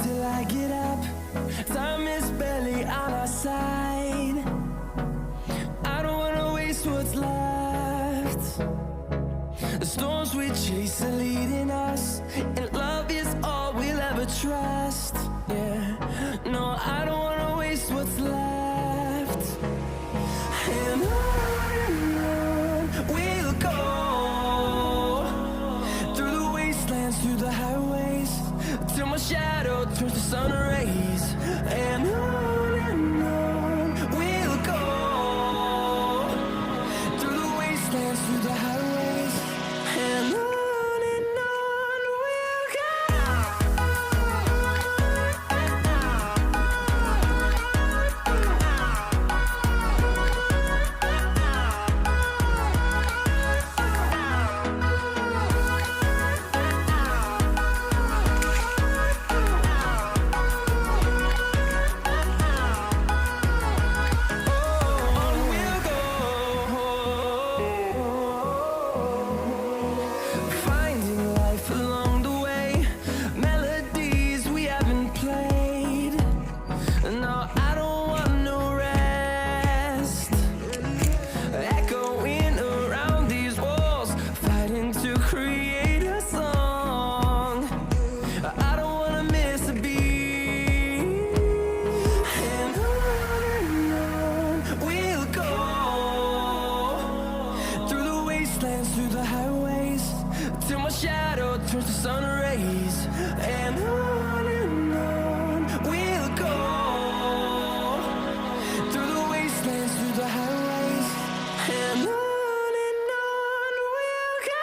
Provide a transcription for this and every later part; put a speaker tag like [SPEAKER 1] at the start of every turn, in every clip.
[SPEAKER 1] till I get up. Time is barely on our side. I don't wanna waste what's left. The storms we chase are leading us, and love is all we'll ever trust. Yeah, no, I don't wanna waste what's left. And on we'll go, through the wastelands, through the highways, till my shadow turns to sun rays. And on we'll go, through the wastelands, through the highways, and on we'll go. Through the highways, till my shadow turns to sun rays. And on we'll go, through the wastelands, through the highways, and on we'll go.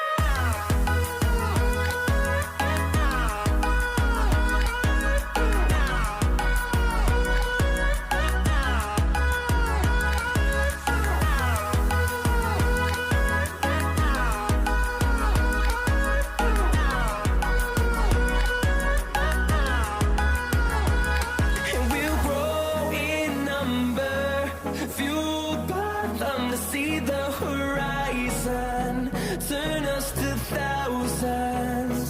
[SPEAKER 1] See the horizon, turn us to thousands,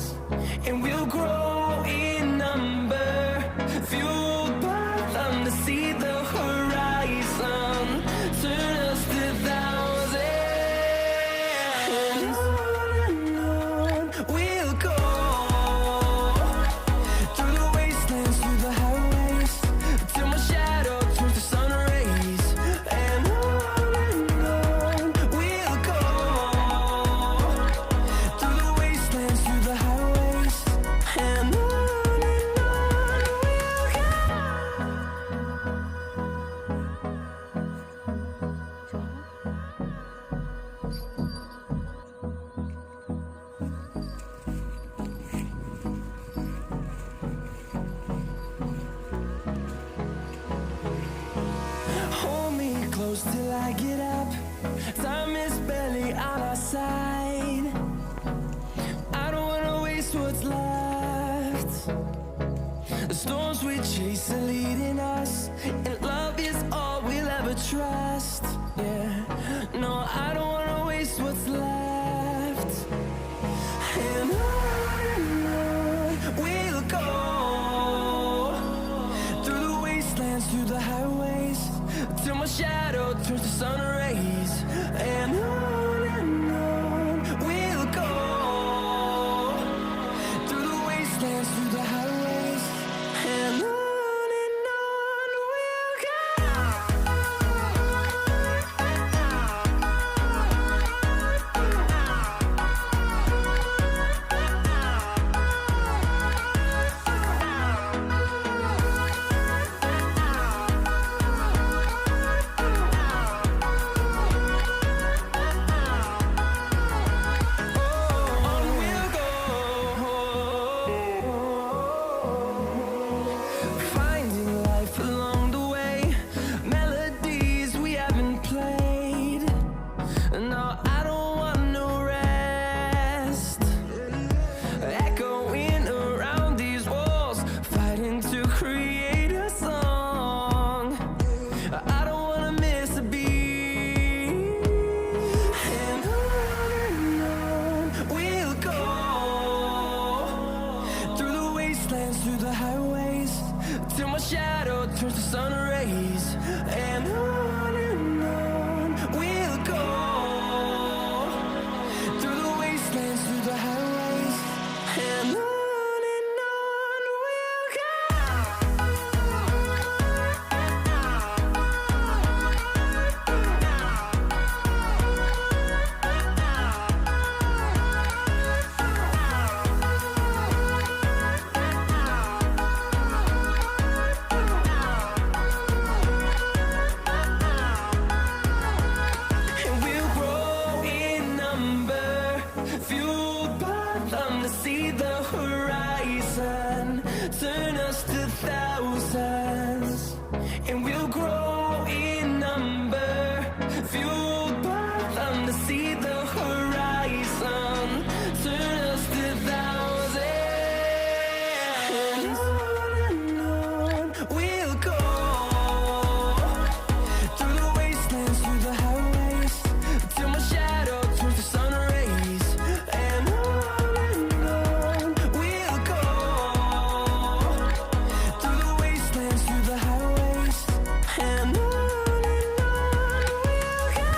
[SPEAKER 1] and we'll grow in number, fueled by them. To see the horizon, turn us to thousands, and on we'll go, through the wastelands, through the highways, till my shadow turns to sun rays. And till I get up, time is barely on our side. I don't wanna waste what's left. The storms we chase are leading us, and love is all we'll ever trust. Yeah, no, I don't wanna waste what's left. And on we'll go, through the wastelands, through the highways, till my shadow turns to sun rays. And on we'll go, through the wastelands, through the highways, and on we'll go. towards the sun rays, and on we'll go, through the wastelands, through the highways, and on we'll go. And we'll grow in number, fueled by them to see the horizon, turn us to thousands. And we'll grow in number, fueled by them to see the horizon, turn us to thousands. And on we'll go, through the wastelands, through the highways, till my shadow turns to sun rays, and on we'll go, through the wastelands, through the highways, and on we'll go.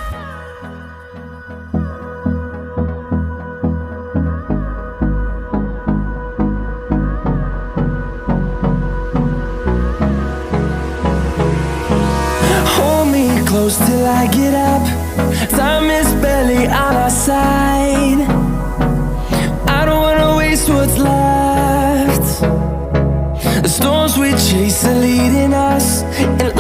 [SPEAKER 1] Hold me close till I get up. Time is barely on our side. I don't wanna waste what's left. The storms we chase are leading us, and